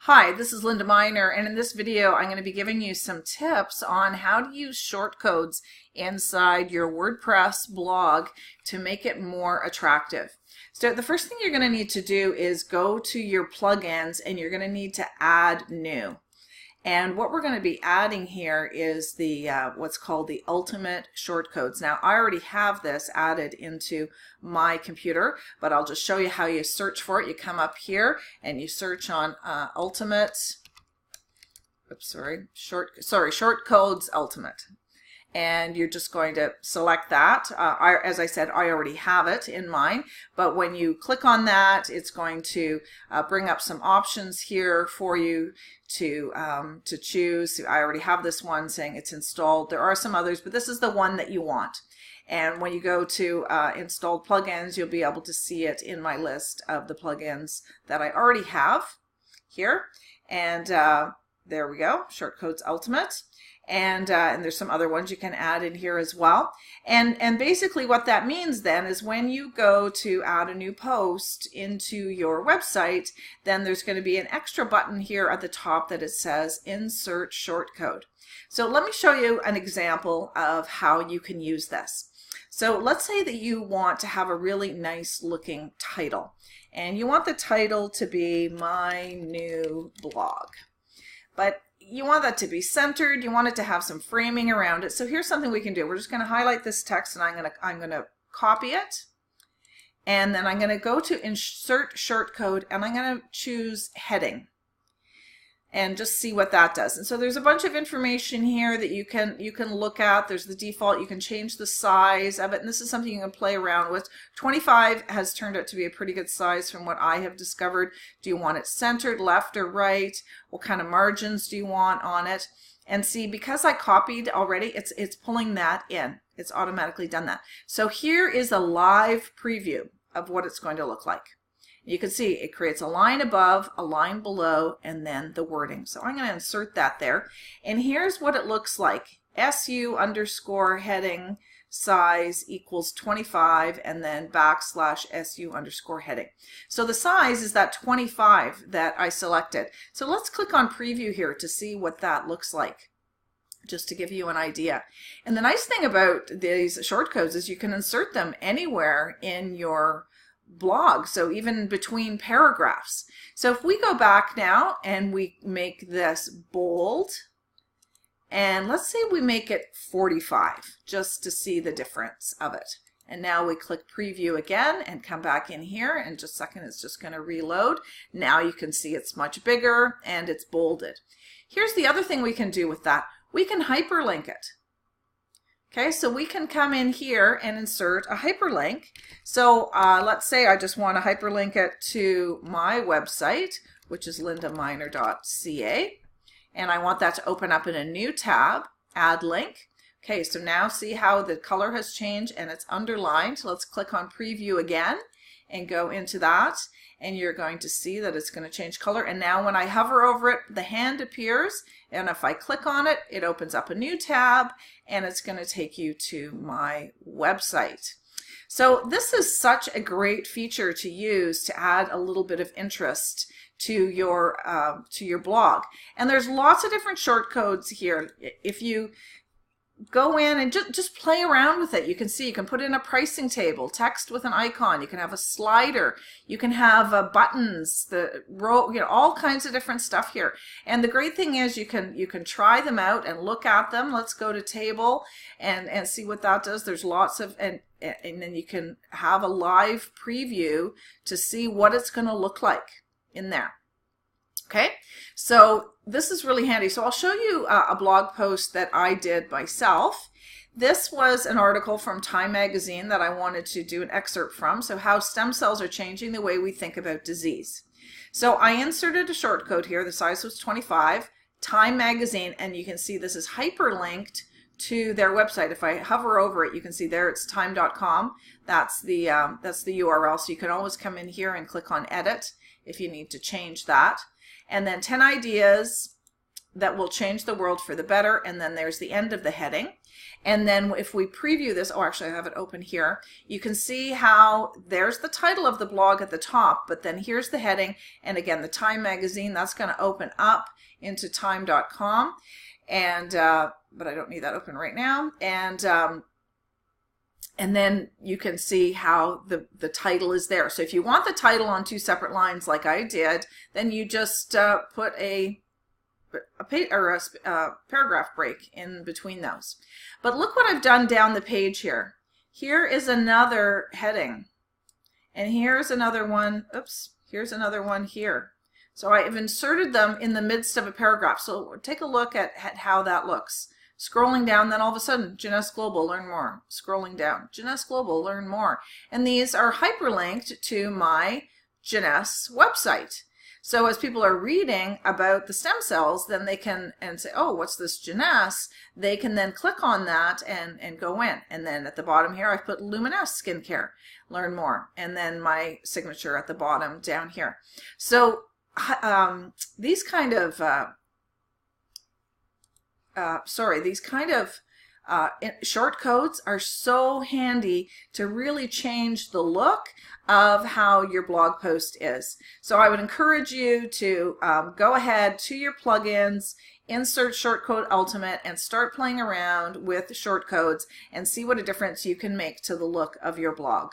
Hi, this is Linda Miner, and in this video I'm going to be giving you some tips on how to use shortcodes inside your WordPress blog to make it more attractive. So the first thing you're going to need to do is go to your plugins and you're going to need to add new. And what we're going to be adding here is the what's called the ultimate shortcodes. Now I already have this added into my computer, but I'll just show you how you search for it. You come up here and you search on shortcodes ultimate. And you're just going to select that. As I said, I already have it in mine, but when you click on that, it's going to bring up some options here for you to choose. I already have this one saying it's installed. There are some others, but this is the one that you want. And when you go to installed plugins, you'll be able to see it in my list of the plugins that I already have here. And there we go, Shortcodes Ultimate. And there's some other ones you can add in here as well. And basically what that means then is when you go to add a new post into your website, then there's going to be an extra button here at the top that it says Insert Shortcode. So let me show you an example of how you can use this. So let's say that you want to have a really nice looking title, and you want the title to be My New Blog. But you want that to be centered, you want it to have some framing around it. So here's something we can do. We're just going to highlight this text and I'm going to copy it. And then I'm going to go to Insert Shortcode and I'm going to choose Heading. And just see what that does. And so there's a bunch of information here that you can look at. There's the default. You can change the size of it, and this is something you can play around with. 25 has turned out to be a pretty good size from what I have discovered. Do you want it centered, left or right? What kind of margins do you want on it? And see, because I copied already, it's pulling that in. It's automatically done that. So here is a live preview of what it's going to look like. You can see it creates a line above, a line below, and then the wording. So I'm going to insert that there. And here's what it looks like. SU underscore heading size equals 25 and then backslash SU underscore heading. So the size is that 25 that I selected. So let's click on preview here to see what that looks like, just to give you an idea. And the nice thing about these shortcodes is you can insert them anywhere in your blog, so even between paragraphs. So if we go back now and we make this bold, and let's say we make it 45 just to see the difference of it. And now we click preview again and come back in here, and just a second, it's just going to reload. Now you can see it's much bigger and it's bolded. Here's the other thing we can do with that. We can hyperlink it. Okay, so we can come in here and insert a hyperlink. So let's say I just want to hyperlink it to my website, which is lindaminer.ca, and I want that to open up in a new tab, Add Link. Okay, so now see how the color has changed and it's underlined. Let's click on Preview again and go into that, and you're going to see that it's going to change color. And now when I hover over it, the hand appears, and if I click on it, it opens up a new tab and it's going to take you to my website. So this is such a great feature to use to add a little bit of interest to your blog. And there's lots of different shortcodes here. If you go in and just play around with it. You can see you can put in a pricing table, text with an icon, you can have a slider, you can have buttons, the row, all kinds of different stuff here. And the great thing is you can try them out and look at them. Let's go to table and see what that does. There's lots of, and then you can have a live preview to see what it's going to look like in there. Okay, so this is really handy. So I'll show you a blog post that I did myself. This was an article from Time magazine that I wanted to do an excerpt from. So how stem cells are changing the way we think about disease. So I inserted a shortcode here. The size was 25, Time magazine, and you can see this is hyperlinked to their website. If I hover over it, you can see there it's time.com. That's the URL. So you can always come in here and click on edit if you need to change that. And then 10 ideas that will change the world for the better, and then there's the end of the heading. And then if we preview this, oh, actually I have it open here, you can see how there's the title of the blog at the top, but then here's the heading, and again the Time magazine, that's going to open up into time.com, and but I don't need that open right now. And then you can see how the title is there. So if you want the title on 2 separate lines like I did, then you just put a paragraph break in between those. But look what I've done down the page here. Here is another heading, and here's another one. Oops, here's another one here. So I've inserted them in the midst of a paragraph. So take a look at how that looks. Scrolling down, then all of a sudden, Jeunesse Global, learn more. Scrolling down, Jeunesse Global, learn more. And these are hyperlinked to my Jeunesse website. So as people are reading about the stem cells, then they can say, oh, what's this Jeunesse? They can then click on that and go in. And then at the bottom here, I've put Luminous Skincare, learn more. And then my signature at the bottom down here. So these kind of short codes are so handy to really change the look of how your blog post is. So I would encourage you to go ahead to your plugins, insert Shortcode Ultimate, and start playing around with short codes and see what a difference you can make to the look of your blog.